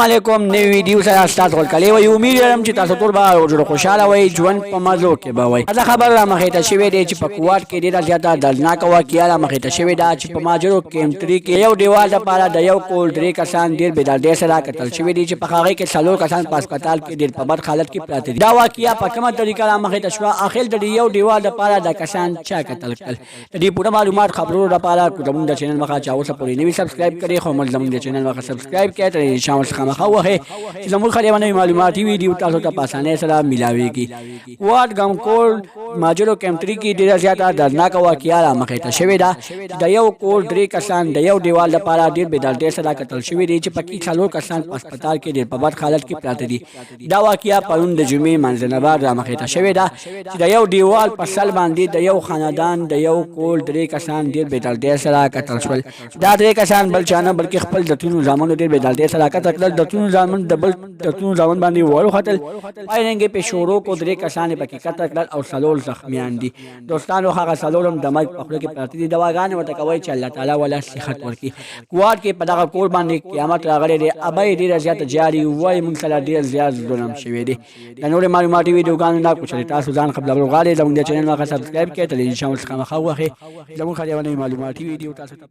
علیکم نو ویډیو سره تاسو ټول کلی وي امید لرم چې تاسو ټول به ورو خوشاله وي ژوند په مزو کې به وي دا خبر را مخې ته شوې دی چې په کوټ کې ډیره زیاته دردناک واقعه را مخې ته شوې ده چې په ماجرو کیمټري کې یو دیوال لپاره د یو کول درې کسان ډیر بېدردۍ سره قتل شوي دي چې په هغه کې څلور کسان په هسپتال کې ډیر په بد حالت کې پراته دي دا واقعه په کومه طریقه را مخې ته شوه اخر د یو دیوال لپاره د کسان چا قتل کړل د دې پوره معلومات خبرو لپاره کوم د چینل مخه چا اوسه پورې نوی سبسکرایب کړئ خو موږ زموږ د چینل مخه سبسکرایب کړئ تر شامل څخه مخه وه چې زموږ خبرونه معلوماتي ویډیو تاسو ته په اسانۍ سره ملاويږي کوټ ګمکول ماجرو کیمټري کې ډیره زیاته دردناک واقعه را مخې ته شوې ده د یو کول درې کسان د یو دیوال لپاره ډیر بېدردۍ سره قتل شوي دي چې پکې څلور کسان په هسپتال کې ډیر په بد حالت کې پراته دي دا واقعه پرون د جمعې منځنوار را مخې ته شوې ده چې د یو دیوال په سر باندې د یو خاندان د یو کول درې کسان ډیر بېدردۍ سره قتل شول دا درې کسان بل چا نه بلکې خپل د تونو زامنو ډیر بېدردۍ سره قتل کړل د تونو زامن د تونو زامن باندې وروختل پاینګې په شورو کو درې کسان پکې قتل کړل او څلور زخمیان دي دوستانو هغه څلور هم د مرګ په خوله کې پراته دي دواګانې ورته کوي چې الله تعالی ولا صحت ورکړي کوټ کې په دغه کور باندې قیامت راغلی دی ابۍ ډېره زیاته جاري وایي موږ سره ډېر زیات ظلم شوی دی د نورې معلوماتي ویډیوګانو نه کوچري تاسو ځان خبرولو غواړئ زموږ د چینل مخه سبسکرایب کړئ تلویزیون څخه مخه وخې زموږ خبرونه معلوماتي ویډیو تاسو ته